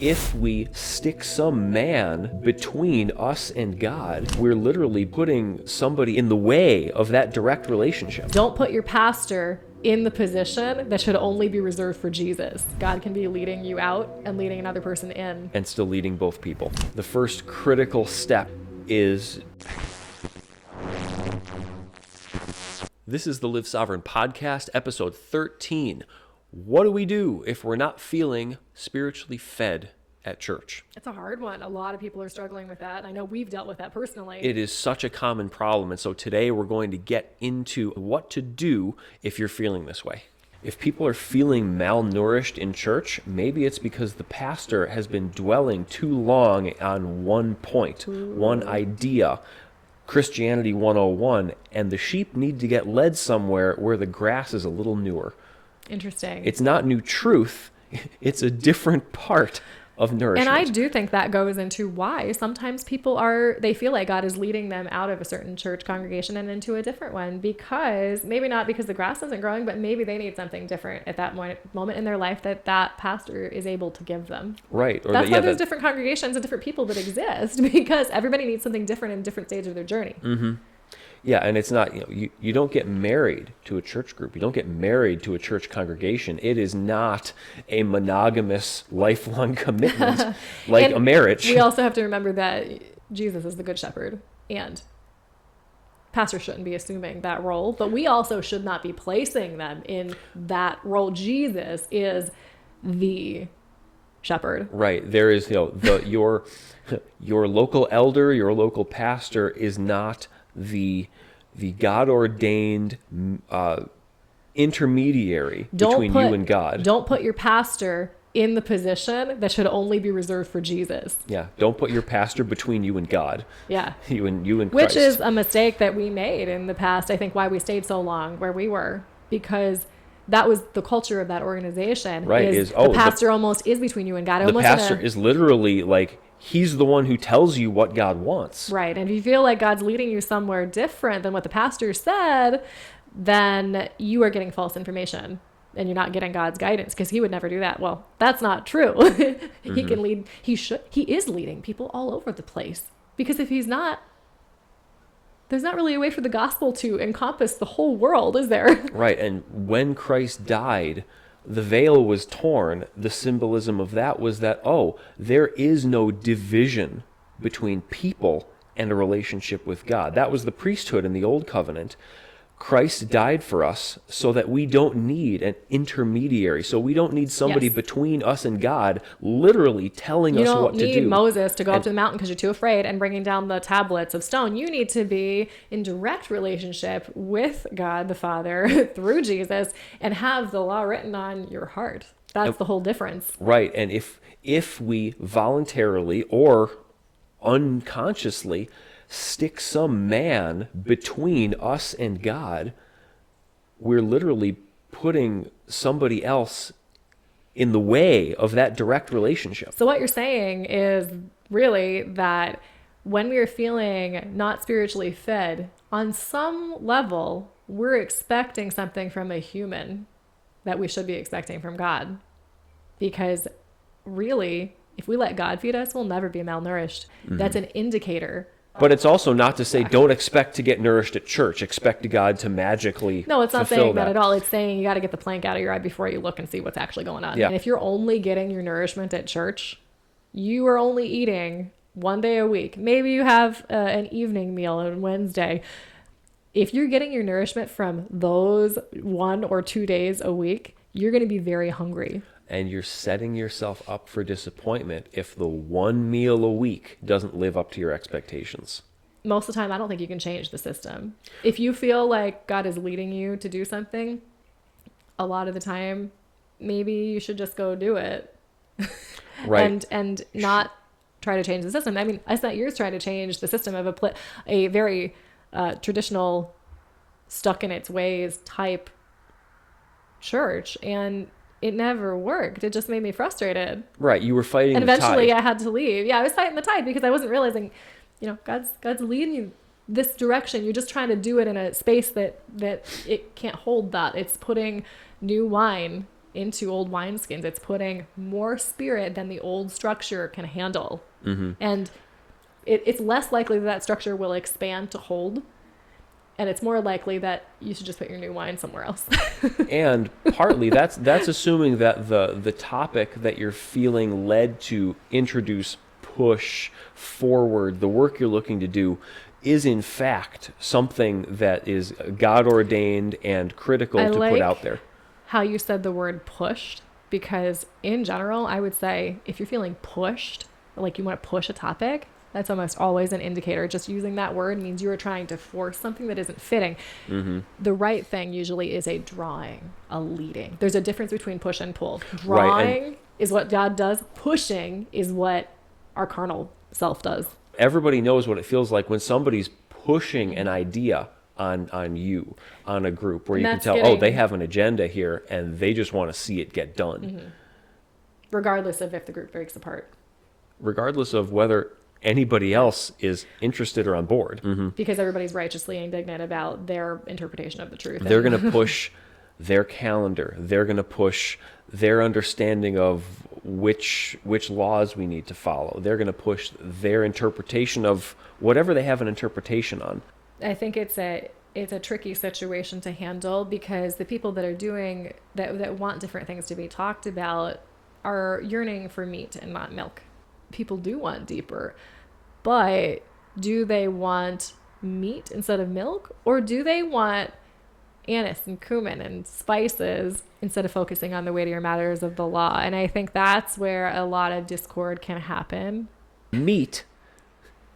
If we stick some man between us and God, we're literally putting somebody in the way of that direct relationship. Don't put your pastor in the position that should only be reserved for Jesus. God can be leading you out and leading another person in. And still leading both people. The first critical step is... This is the Live Sovereign Podcast, episode 13. What do we do if we're not feeling spiritually fed at church? It's a hard one. A lot of people are struggling with that. I know we've dealt with that personally. It is such a common problem. And so today we're going to get into what to do if you're feeling this way. If people are feeling malnourished in church, maybe it's because the pastor has been dwelling too long on one point, one idea, Christianity 101, and the sheep need to get led somewhere where the grass is a little newer. Interesting. It's not new truth. It's a different part of nourishment. And I do think that goes into why sometimes people they feel like God is leading them out of a certain church congregation and into a different one, because maybe not because the grass isn't growing, but maybe they need something different at that moment in their life that pastor is able to give them. Right. Or that's why there's different congregations and different people that exist, because everybody needs something different in different stages of their journey. Mm-hmm. Yeah, and it's not, you don't get married to a church group. You don't get married to a church congregation. It is not a monogamous, lifelong commitment like a marriage. We also have to remember that Jesus is the good shepherd, and pastors shouldn't be assuming that role, but we also should not be placing them in that role. Jesus is the shepherd. Right. There is, your local elder, your local pastor is not the God-ordained intermediary between you and God. Don't put your pastor in the position that should only be reserved for Jesus. Yeah, don't put your pastor between you and God. Yeah. You and Christ. Which is a mistake that we made in the past. I think why we stayed so long where we were, because that was the culture of that organization. Right. The pastor almost is between you and God. The pastor is literally like, he's the one who tells you what God wants. Right. And if you feel like God's leading you somewhere different than what the pastor said, then you are getting false information and you're not getting God's guidance, because he would never do that. Well, that's not true. He can lead. He is leading people all over the place, because if he's not, there's not really a way for the gospel to encompass the whole world, is there? Right. And when Christ died, the veil was torn. The symbolism of that was that, there is no division between people and a relationship with God. That was the priesthood in the Old Covenant. Christ died for us so that we don't need an intermediary. So we don't need somebody between us and God literally telling us what to do. You don't need Moses to go up to the mountain because you're too afraid and bringing down the tablets of stone. You need to be in direct relationship with God the Father through Jesus and have the law written on your heart. That's the whole difference. Right. And if we voluntarily or unconsciously stick some man between us and God, we're literally putting somebody else in the way of that direct relationship. So what you're saying is really that when we are feeling not spiritually fed, on some level, we're expecting something from a human that we should be expecting from God. Because really, if we let God feed us, we'll never be malnourished. Mm-hmm. That's an indicator. But it's also not to say don't expect to get nourished at church. Expect God to magically No, it's not saying that at all. It's saying you got to get the plank out of your eye before you look and see what's actually going on. Yeah. And if you're only getting your nourishment at church, you are only eating one day a week. Maybe you have an evening meal on Wednesday. If you're getting your nourishment from those 1 or 2 days a week, you're going to be very hungry. And you're setting yourself up for disappointment if the one meal a week doesn't live up to your expectations. Most of the time, I don't think you can change the system. If you feel like God is leading you to do something, a lot of the time, maybe you should just go do it. Right. and not try to change the system. I mean, I spent years trying to change the system of a very traditional, stuck in its ways type church, and it never worked. It just made me frustrated. Right. You were fighting the tide. And eventually I had to leave. Yeah, I was fighting the tide because I wasn't realizing, God's leading you this direction. You're just trying to do it in a space that it can't hold that. It's putting new wine into old wineskins. It's putting more spirit than the old structure can handle. And it's less likely that structure will expand to hold. And it's more likely that you should just put your new wine somewhere else. And partly that's assuming that the topic that you're feeling led to introduce, push forward, the work you're looking to do, is in fact something that is God ordained and critical to put out there. How you said the word pushed, because in general, I would say if you're feeling pushed, like you want to push a topic, that's almost always an indicator. Just using that word means you are trying to force something that isn't fitting. The right thing usually is a drawing, a leading. There's a difference between push and pull. Drawing is what God does. Pushing is what our carnal self does. Everybody knows what it feels like when somebody's pushing an idea on you, on a group, where you can tell, oh, they have an agenda here and they just want to see it get done. Regardless of if the group breaks apart. Regardless of whether anybody else is interested or on board. Because everybody's righteously indignant about their interpretation of the truth. They're going to push their calendar. They're going to push their understanding of which laws we need to follow. They're going to push their interpretation of whatever they have an interpretation on. I think it's a tricky situation to handle, because the people that are doing that want different things to be talked about are yearning for meat and not milk. People do want deeper, but do they want meat instead of milk, or do they want anise and cumin and spices instead of focusing on the weightier matters of the law? And I think that's where a lot of discord can happen. Meat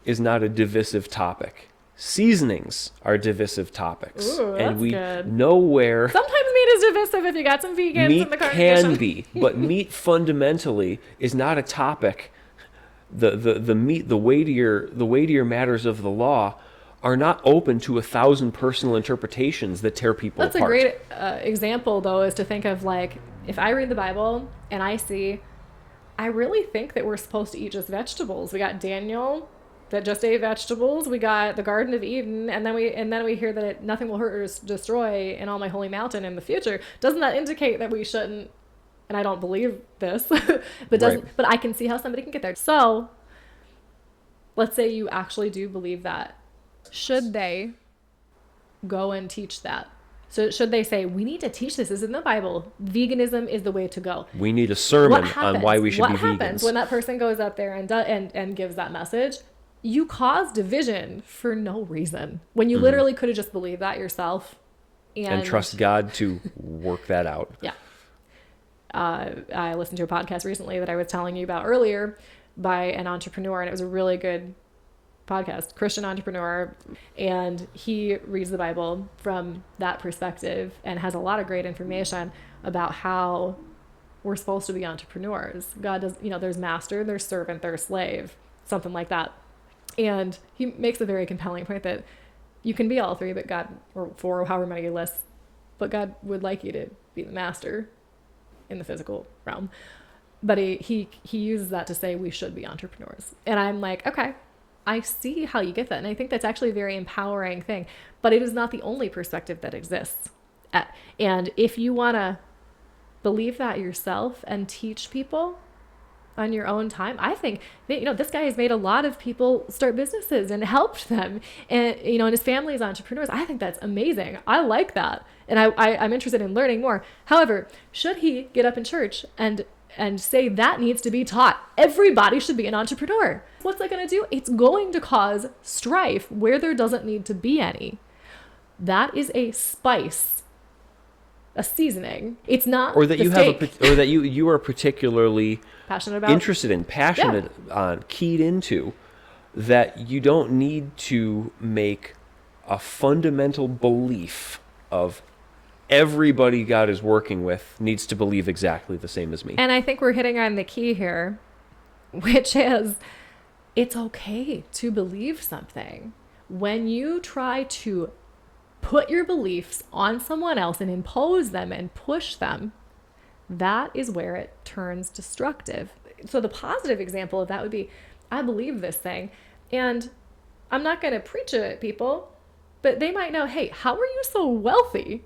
is not a divisive topic. Seasonings are divisive topics. Ooh, and we good. know where Sometimes meat is divisive if you got some vegans in the congregation. Meat can be, but meat fundamentally is not a topic. The meat, the weightier matters of the law are not open to 1,000 personal interpretations that tear people apart. That's a great example, though, is to think of, like, if I read the Bible and I really think that we're supposed to eat just vegetables. We got Daniel that just ate vegetables. We got the Garden of Eden, and then we hear that nothing will hurt or destroy in all my holy mountain in the future. Doesn't that indicate that we shouldn't? And I don't believe this, but I can see how somebody can get there. So let's say you actually do believe that. Should they go and teach that? So should they say, we need to teach this? This is in the Bible. Veganism is the way to go. We need a sermon on why we should be vegans. What happens when that person goes up there and gives that message? You cause division for no reason, when you literally could have just believed that yourself. And trust God to work that out. Yeah. I listened to a podcast recently that I was telling you about earlier by an entrepreneur, and it was a really good podcast, Christian entrepreneur, and he reads the Bible from that perspective and has a lot of great information about how we're supposed to be entrepreneurs. God does, there's master, there's servant, there's slave, something like that. And he makes a very compelling point that you can be all three, but God, or four, or however many you list, but God would like you to be the master in the physical realm. But he uses that to say we should be entrepreneurs. And I'm like, okay, I see how you get that. And I think that's actually a very empowering thing, but it is not the only perspective that exists. And if you want to believe that yourself and teach people on your own time, I think that, this guy has made a lot of people start businesses and helped them, and and his family is entrepreneurs. I think that's amazing. I like that, and I'm interested in learning more. However, should he get up in church and say that needs to be taught? Everybody should be an entrepreneur. What's that going to do? It's going to cause strife where there doesn't need to be any. That is a spice, a seasoning. It's not or that you steak. Or that you are particularly passionate about, interested in, passionate on, keyed into, that you don't need to make a fundamental belief of everybody God is working with needs to believe exactly the same as me. And I think we're hitting on the key here, which is it's okay to believe something. When you try to put your beliefs on someone else and impose them and push them, that is where it turns destructive. So the positive example of that would be, I believe this thing, and I'm not going to preach it at people, but they might know, hey, how are you so wealthy?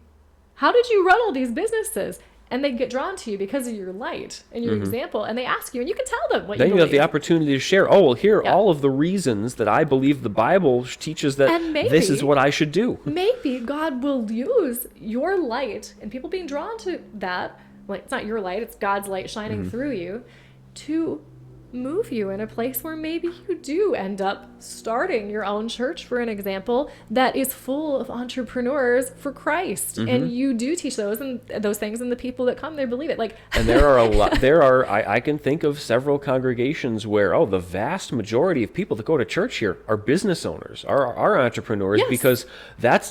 How did you run all these businesses? And they get drawn to you because of your light and your example. And they ask you, and you can tell them what Then you you have believe. the opportunity to share, oh, well, here are Yeah. all of the reasons that I believe the Bible teaches that And maybe- this is what I should do. Maybe God will use your light and people being drawn to that, like it's not your light, it's God's light shining through you, to move you in a place where maybe you do end up starting your own church, for an example, that is full of entrepreneurs for Christ. And you do teach those and those things, and the people that come there believe it. Like, And there are a lot, I can think of several congregations where, the vast majority of people that go to church here are business owners, are entrepreneurs, Yes. because that's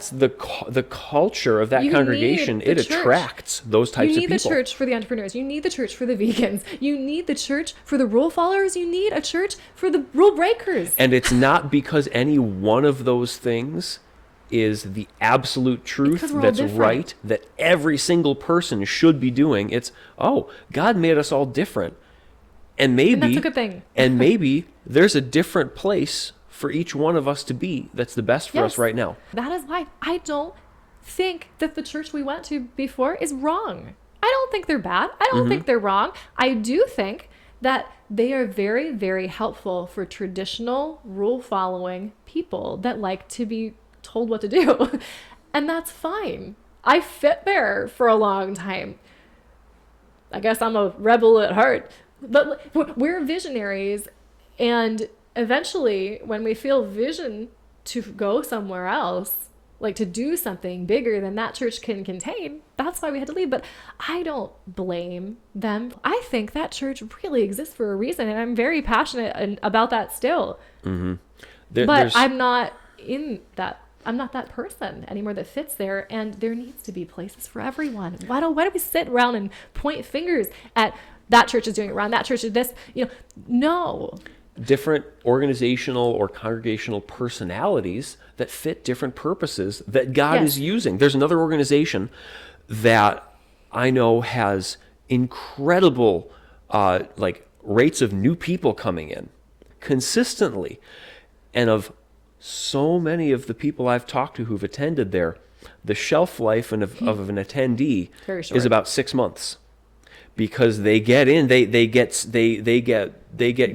the culture of that You congregation. need the It church. attracts those types you of need people. the church for the entrepreneurs. You need the church for the vegans. You need the church for the rule followers. You need a church for the rule breakers. And it's not because any one of those things is the absolute truth Because we're all that's different. right, that every single person should be doing. It's, God made us all different. And maybe, And that's a good thing. and maybe there's a different place for each one of us to be that's the best for us Yes. right now. That is why I don't think that the church we went to before is wrong. I don't think they're bad. I don't think they're wrong. I do think that they are very, very helpful for traditional rule following people that like to be told what to do. And that's fine. I fit there for a long time. I guess I'm a rebel at heart, but we're visionaries, and eventually when we feel vision to go somewhere else, like to do something bigger than that church can contain, that's why we had to leave. But I don't blame them. I think that church really exists for a reason, and I'm very passionate about that still. But I'm not that person anymore that fits there, and there needs to be places for everyone. Why do we sit around and point fingers at that church is doing it wrong, that church is this, no. Different organizational or congregational personalities that fit different purposes that God is using. There's another organization that I know has incredible rates of new people coming in consistently. And of so many of the people I've talked to who've attended there, the shelf life of an attendee Very short. is about 6 months. Because they get in, they get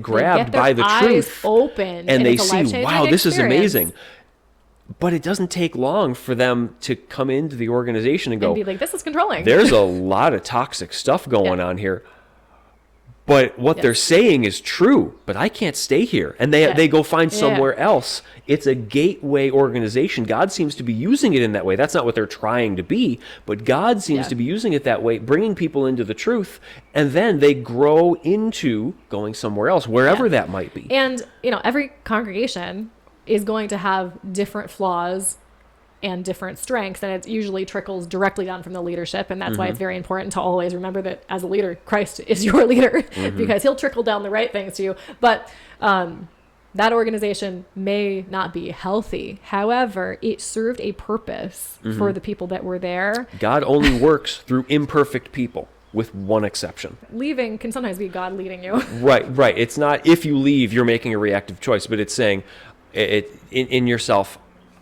grabbed by the truth, open, and they it's a see, life-changing wow, this is experience. amazing. But it doesn't take long for them to come into the organization and go, And be like, this is controlling. there's a lot of toxic stuff going on here. But what they're saying is true, but I can't stay here. And they go find somewhere else. It's a gateway organization. God seems to be using it in that way. That's not what they're trying to be, but God seems to be using it that way, bringing people into the truth, and then they grow into going somewhere else, wherever that might be. And, every congregation is going to have different flaws and different strengths, and it usually trickles directly down from the leadership, and that's why it's very important to always remember that as a leader, Christ is your leader, because he'll trickle down the right things to you. But that organization may not be healthy. However, it served a purpose for the people that were there. God only works through imperfect people, with one exception. Leaving can sometimes be God leading you. Right. It's not if you leave, you're making a reactive choice, but it's saying in yourself,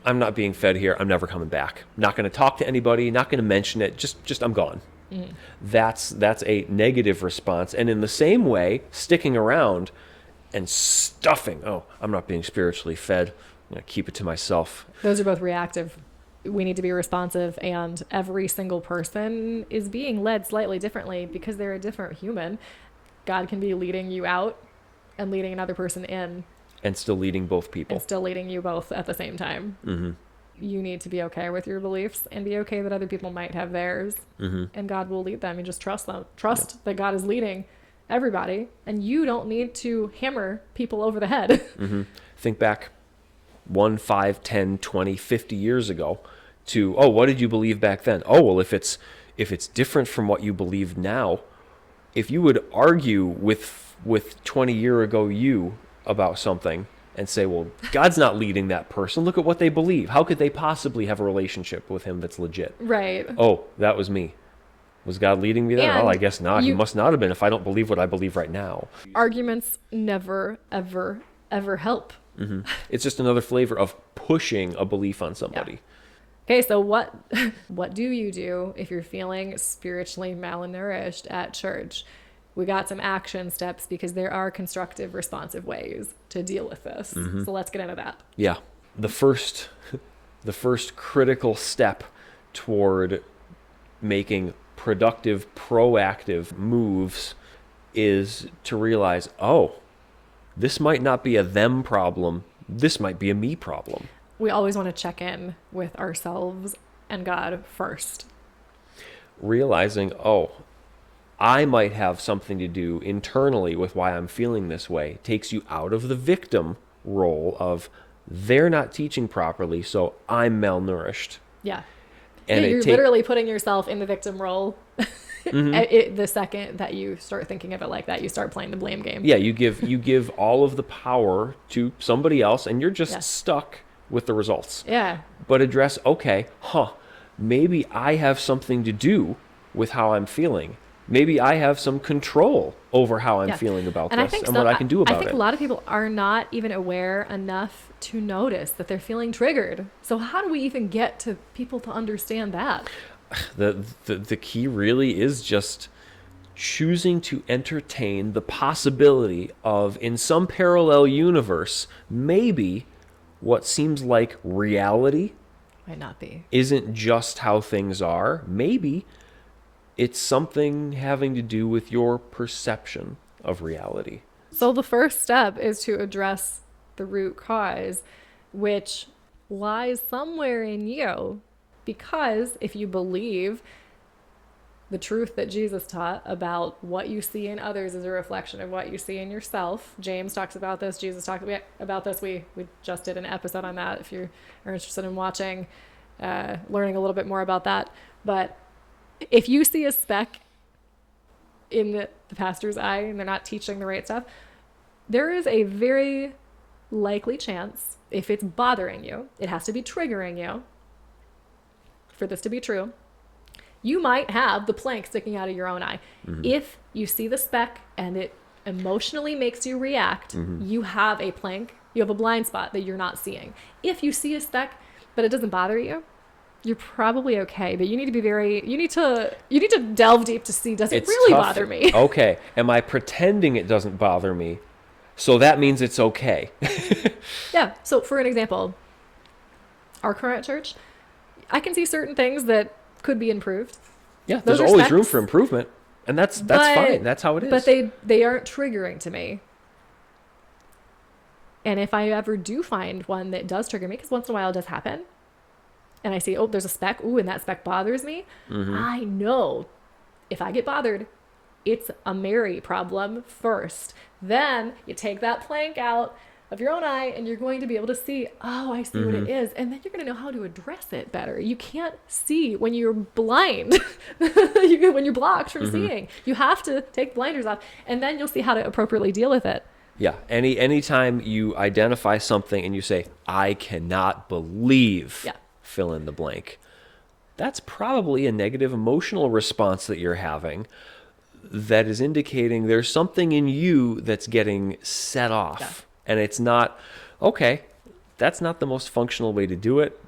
I'm not being fed here. I'm never coming back. Not going to talk to anybody. Not going to mention it. Just I'm gone. That's a negative response. And in the same way, sticking around and stuffing. I'm not being spiritually fed. I'm going to keep it to myself. Those are both reactive. We need to be responsive, and every single person is being led slightly differently because they're a different human. God can be leading you out and leading another person in. And still leading both people. And still leading you both at the same time. You need to be okay with your beliefs and be okay that other people might have theirs. And God will lead them. You just trust them. Trust that God is leading everybody. And you don't need to hammer people over the head. Think back 1, 5, 10, 20, 50 years ago to, what did you believe back then? Well, if it's different from what you believe now, if you would argue with 20-year ago you about something and say, well, God's not leading that person. Look at what they believe. How could they possibly have a relationship with him that's legit? Right. That was me. Was God leading me then? And I guess not. He must not have been if I don't believe what I believe right now. Arguments never, ever, ever help. It's just another flavor of pushing a belief on somebody. Okay, so what what do you do if you're feeling spiritually malnourished at church? We got some action steps because there are constructive, responsive ways to deal with this. So let's get into that. Yeah. The first the first critical step toward making productive, proactive moves is to realize, oh, this might not be a them problem. This might be a me problem. We always want to check in with ourselves and God first. Realizing, oh, I might have something to do internally with why I'm feeling this way takes you out of the victim role of they're not teaching properly, so I'm malnourished. Yeah. And You're literally putting yourself in the victim role. The second that you start thinking of it like that, you start playing the blame game. Yeah, you give all of the power to somebody else, and you're just stuck with the results. Yeah. But address, okay, maybe I have something to do with how I'm feeling. Maybe I have some control over how I'm feeling about this and what I can do about it. I think a lot of people are not even aware enough to notice that they're feeling triggered. So how do we even get to people to understand that? The key really is just choosing to entertain the possibility of, in some parallel universe, maybe what seems like reality might not be. Isn't just how things are. Maybe it's something having to do with your perception of reality. So the first step is to address the root cause, which lies somewhere in you. Because if you believe the truth that Jesus taught about what you see in others is a reflection of what you see in yourself. James talks about this. Jesus talked about this. We just did an episode on that if you are interested in watching, learning a little bit more about that. But if you see a speck in the pastor's eye and they're not teaching the right stuff, there is a very likely chance, if it's bothering you, it has to be triggering you for this to be true, you might have the plank sticking out of your own eye. If you see the speck and it emotionally makes you react, you have a plank, you have a blind spot that you're not seeing. If you see a speck but it doesn't bother you, you're probably okay. But you need to be you need to delve deep to see, does it really bother me? Okay. Am I pretending it doesn't bother me? So that means it's okay. Yeah. So for an example, our current church, I can see certain things that could be improved. Yeah, there's always room for improvement, and that's fine. That's how it is. But they aren't triggering to me. And if I ever do find one that does trigger me, because once in a while it does happen, and I see, oh, there's a speck, and that speck bothers me, I know if I get bothered, it's a Mary problem first. Then you take that plank out of your own eye and you're going to be able to see, oh, I see what it is. And then you're going to know how to address it better. You can't see when you're blind, when you're blocked from seeing. You have to take blinders off and then you'll see how to appropriately deal with it. Yeah. Anytime you identify something and you say, I cannot believe, fill in the blank, that's probably a negative emotional response that you're having that is indicating there's something in you that's getting set off. Yeah. And it's not, okay, that's not the most functional way to do it.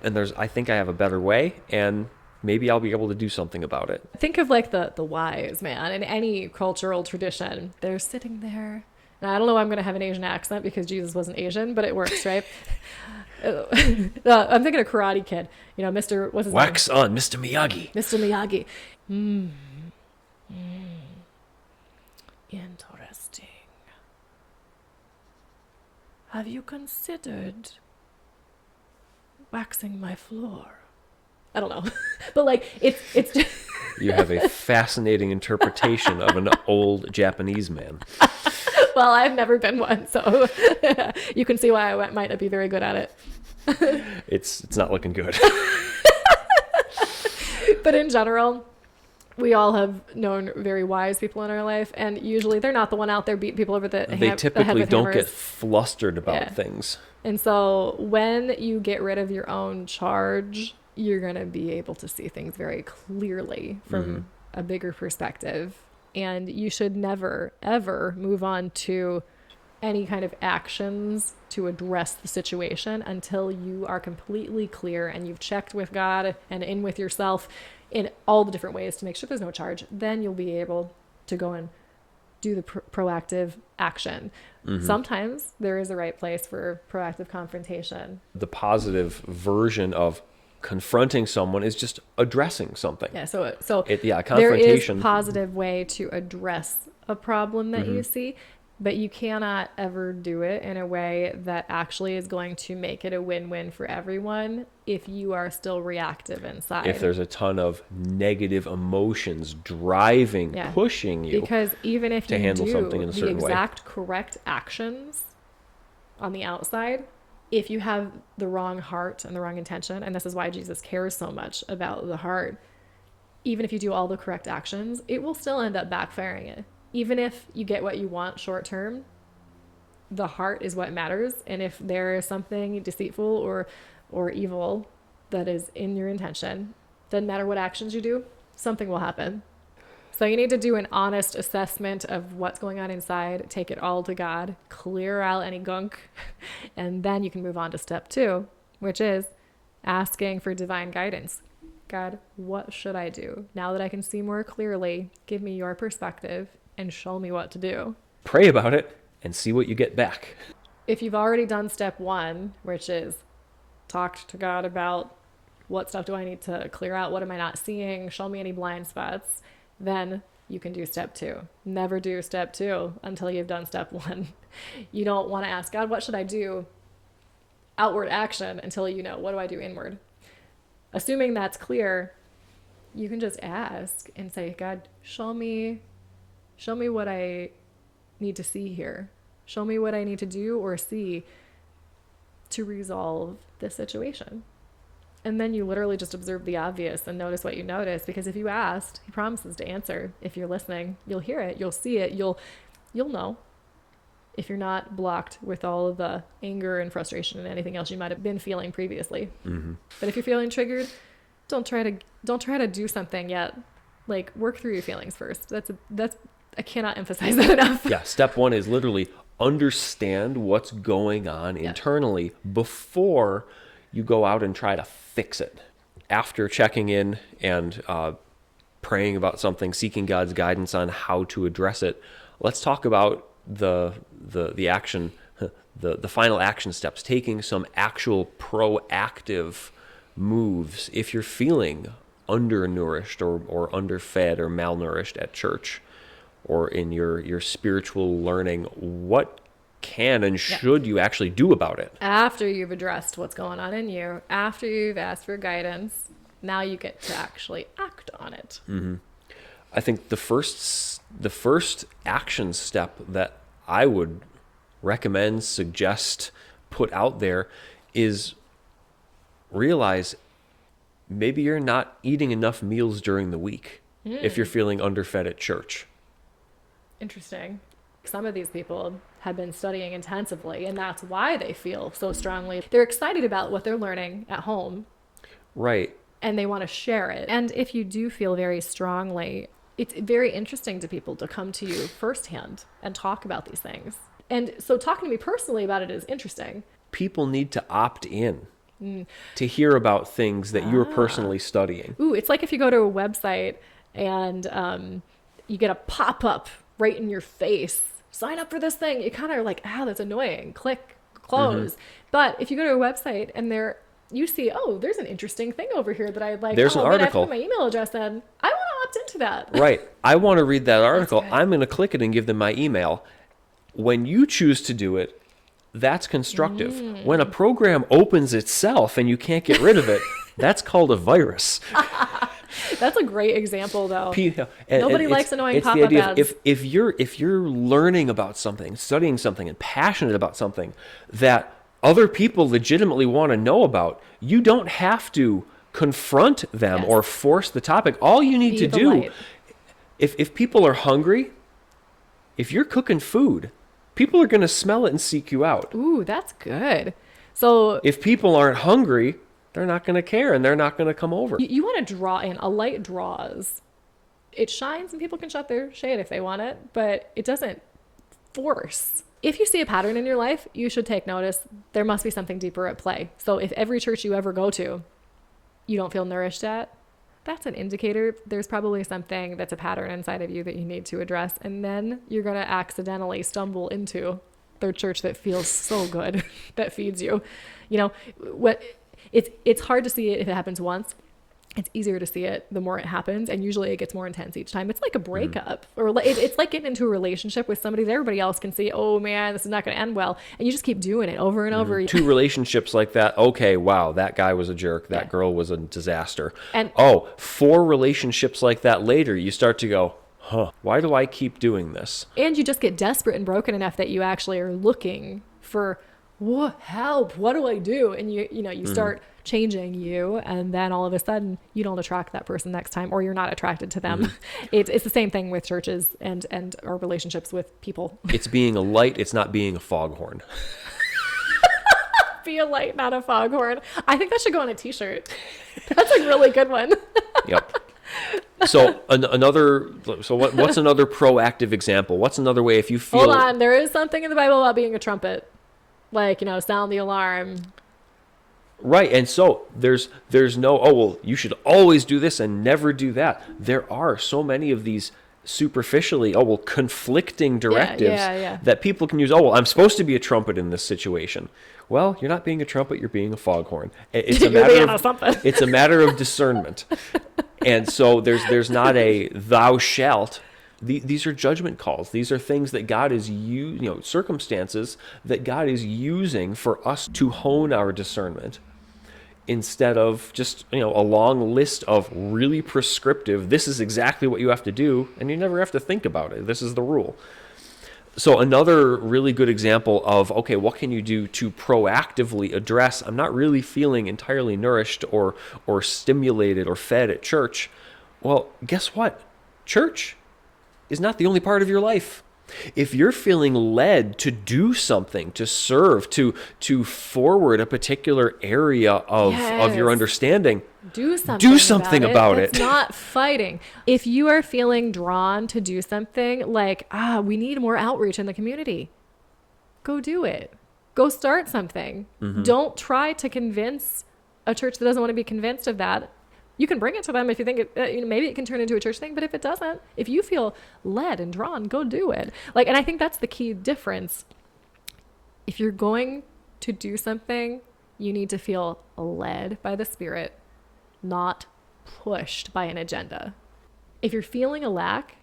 And I think I have a better way, and maybe I'll be able to do something about it. Think of like the wise man in any cultural tradition. They're sitting there. Now, I don't know why I'm going to have an Asian accent because Jesus wasn't Asian, but it works, right? I'm thinking of Karate Kid. You know, Mr. What's his name? Wax on, Mr. Miyagi. Mr. Miyagi. Interesting. Have you considered waxing my floor? I don't know. But like it's just You have a fascinating interpretation of an old Japanese man. Well, I've never been one, so you can see why I might not be very good at it. It's not looking good. But in general, we all have known very wise people in our life, and usually they're not the one out there beating people over the head. They typically don't get flustered about things. And so when you get rid of your own charge, you're going to be able to see things very clearly from a bigger perspective. And you should never, ever move on to any kind of actions to address the situation until you are completely clear and you've checked with God and in with yourself in all the different ways to make sure there's no charge. Then you'll be able to go and do the proactive action. Sometimes there is a right place for proactive confrontation. The positive version of confronting someone is just addressing something. Yeah, so Confrontation. there is a positive way to address a problem that you see, but you cannot ever do it in a way that actually is going to make it a win-win for everyone if you are still reactive inside. If there's a ton of negative emotions driving, pushing you, because even if to you handle do something in a the certain way. exact correct actions on the outside, if you have the wrong heart and the wrong intention, and this is why Jesus cares so much about the heart, even if you do all the correct actions, it will still end up backfiring it. Even if you get what you want short term, the heart is what matters. And if there is something deceitful or evil that is in your intention, doesn't matter what actions you do, something will happen. So you need to do an honest assessment of what's going on inside, take it all to God, clear out any gunk, and then you can move on to step 2, which is asking for divine guidance. God, what should I do? Now that I can see more clearly, give me your perspective and show me what to do. Pray about it and see what you get back. If you've already done step 1, which is talked to God about what stuff do I need to clear out, what am I not seeing, show me any blind spots, then you can do step 2. Never do step 2 until you've done step 1. You don't want to ask God, what should I do? Outward action until you know, what do I do inward? Assuming that's clear, you can just ask and say, God, show me what I need to see here. Show me what I need to do or see to resolve this situation. And then you literally just observe the obvious and notice what you notice, because if you asked, he promises to answer. If you're listening, you'll hear it, you'll see it, you'll know. If you're not blocked with all of the anger and frustration and anything else you might have been feeling previously. But if you're feeling triggered, don't try to do something yet. Like, work through your feelings first. That's I cannot emphasize that enough. Yeah, step 1 is literally understand what's going on internally before you go out and try to fix it. After checking in and praying about something, seeking God's guidance on how to address it, let's talk about the action, the final action steps, taking some actual proactive moves if you're feeling undernourished or underfed or malnourished at church or in your spiritual learning. What can and should you actually do about it? After you've addressed what's going on in you, after you've asked for guidance, now you get to actually act on it. I think the first action step that I would recommend, suggest, put out there is realize maybe you're not eating enough meals during the week if you're feeling underfed at church. Interesting. Some of these people have been studying intensively, and that's why they feel so strongly. They're excited about what they're learning at home. Right. And they want to share it. And if you do feel very strongly, it's very interesting to people to come to you firsthand and talk about these things. And so talking to me personally about it is interesting. People need to opt in to hear about things that you're personally studying. Ooh, it's like if you go to a website and you get a pop-up right in your face. Sign up for this thing. You kind of are like, that's annoying. Click, close. But if you go to a website and you see, there's an interesting thing over here that I'd like. There's an article. I put my email address in. I want to opt into that. Right. I want to read that article. I'm going to click it and give them my email. When you choose to do it, that's constructive. When a program opens itself and you can't get rid of it, that's called a virus. That's a great example, though. And Nobody likes annoying pop-up ads. If you're learning about something, studying something, and passionate about something that other people legitimately want to know about, you don't have to confront them or force the topic. All you need to do, if people are hungry, if you're cooking food, people are going to smell it and seek you out. Ooh, that's good. So if people aren't hungry, they're not going to care and they're not going to come over. You want to draw in. A light draws. It shines and people can shut their shade if they want it, but it doesn't force If you see a pattern in your life, you should take notice. There must be something deeper at play. So if every church you ever go to, you don't feel nourished at, that's an indicator. There's probably something that's a pattern inside of you that you need to address. And then you're going to accidentally stumble into the church that feels so good, that feeds you. You know, it's hard to see it if it happens once. It's easier to see it the more it happens, and usually it gets more intense each time. It's like a breakup, or it's like getting into a relationship with somebody that everybody else can see, oh man, this is not going to end well, and you just keep doing it over and over. Two relationships like that, okay, wow, that guy was a jerk, that girl was a disaster. And 4 relationships like that later, you start to go, why do I keep doing this? And you just get desperate and broken enough that you actually are looking for help. What do I do? And you start changing you, and then all of a sudden you don't attract that person next time, or you're not attracted to them. It's the same thing with churches and our relationships with people. It's being a light, it's not being a foghorn. Be a light, not a foghorn. I think that should go on a t-shirt. That's a really good one. Yep. So what's another proactive example? What's another way if you feel... Hold on, there is something in the Bible about being a trumpet. Like, sound the alarm. Right, and so there's no, you should always do this and never do that. There are so many of these superficially, conflicting directives that people can use. I'm supposed to be a trumpet in this situation. Well, you're not being a trumpet, you're being a foghorn. It's a matter of discernment. And so there's not a thou shalt. These are judgment calls. These are things that God is circumstances that God is using for us to hone our discernment, instead of just, a long list of really prescriptive, this is exactly what you have to do, and you never have to think about it. This is the rule. So another really good example of, what can you do to proactively address, I'm not really feeling entirely nourished or stimulated or fed at church. Well, guess what? Church is not the only part of your life. If you're feeling led to do something, to serve, to forward a particular area of your understanding, do something about it. It's not fighting. If you are feeling drawn to do something like, we need more outreach in the community, go do it. Go start something. Don't try to convince a church that doesn't want to be convinced of that. You can bring it to them if you think maybe it can turn into a church thing, but if it doesn't, if you feel led and drawn, go do it. And I think that's the key difference. If you're going to do something, you need to feel led by the Spirit, not pushed by an agenda. If you're feeling a lack,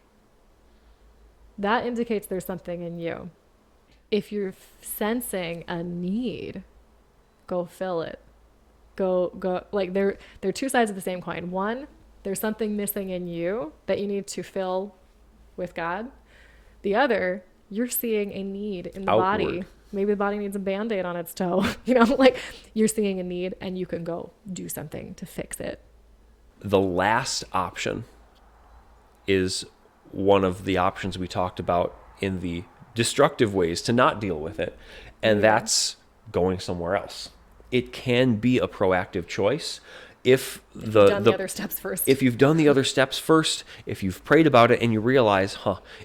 that indicates there's something in you. If you're sensing a need, go fill it. Go. Like they're two sides of the same coin. One, there's something missing in you that you need to fill with God. The other, you're seeing a need in the body. Maybe the body needs a Band-Aid on its toe. You're seeing a need and you can go do something to fix it. The last option is one of the options we talked about in the destructive ways to not deal with it. And that's going somewhere else. It can be a proactive choice if you've done the other steps first. If you've done the other steps first, if you've prayed about it and you realize,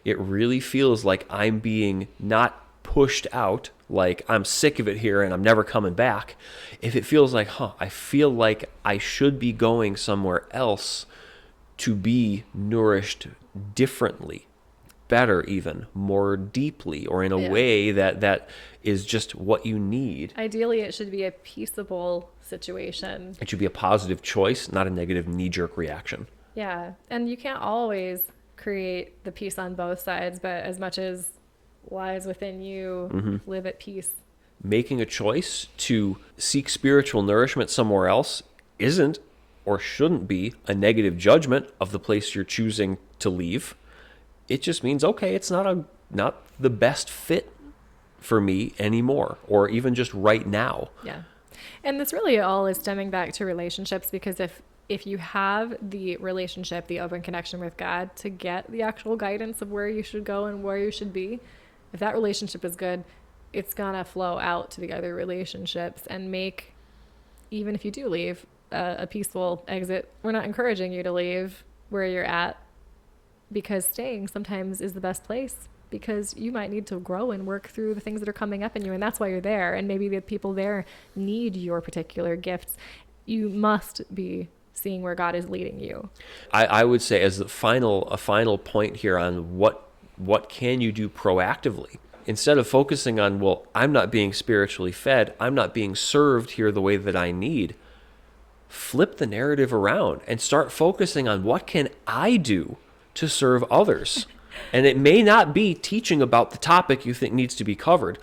it really feels like I'm being not pushed out, like I'm sick of it here and I'm never coming back. If it feels like, I feel like I should be going somewhere else to be nourished differently, better even, more deeply, or in a way that is just what you need. Ideally, it should be a peaceable situation. It should be a positive choice, not a negative knee-jerk reaction. Yeah, and you can't always create the peace on both sides, but as much as lies within you, live at peace. Making a choice to seek spiritual nourishment somewhere else isn't or shouldn't be a negative judgment of the place you're choosing to leave. It just means, it's not the best fit for me anymore, or even just right now. Yeah. And this really all is stemming back to relationships, because if you have the relationship, the open connection with God to get the actual guidance of where you should go and where you should be, if that relationship is good, it's gonna flow out to the other relationships and make, even if you do leave, a peaceful exit. We're not encouraging you to leave where you're at, because staying sometimes is the best place. because you might need to grow and work through the things that are coming up in you. And that's why you're there. And maybe the people there need your particular gifts. You must be seeing where God is leading you. I would say as a final point here on what can you do proactively, instead of focusing on, well, I'm not being spiritually fed, I'm not being served here the way that I need, flip the narrative around and start focusing on what can I do to serve others. And it may not be teaching about the topic you think needs to be covered.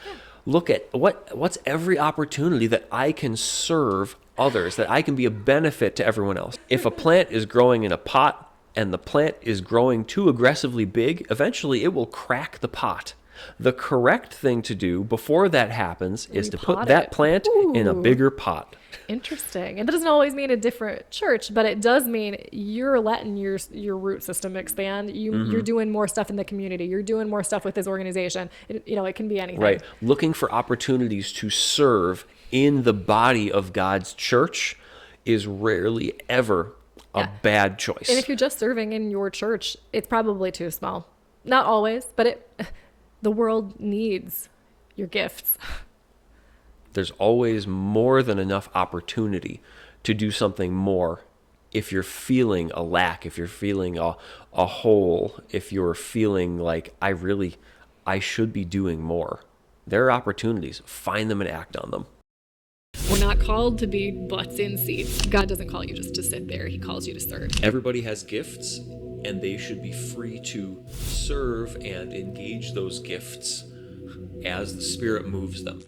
Look at what's every opportunity that I can serve others, that I can be a benefit to everyone else. If a plant is growing in a pot and the plant is growing too aggressively big, eventually it will crack the pot. The correct thing to do before that happens is to put that plant in a bigger pot. Interesting. And that doesn't always mean a different church, but it does mean you're letting your root system expand. You're doing more stuff in the community. You're doing more stuff with this organization. It can be anything. Right. Looking for opportunities to serve in the body of God's church is rarely ever a bad choice. And if you're just serving in your church, it's probably too small. Not always, but the world needs your gifts. There's always more than enough opportunity to do something more if you're feeling a lack, if you're feeling a hole, if you're feeling like I should be doing more. There are opportunities. Find them and act on them. We're not called to be butts in seats. God doesn't call you just to sit there. He calls you to serve. Everybody has gifts, and they should be free to serve and engage those gifts as the Spirit moves them.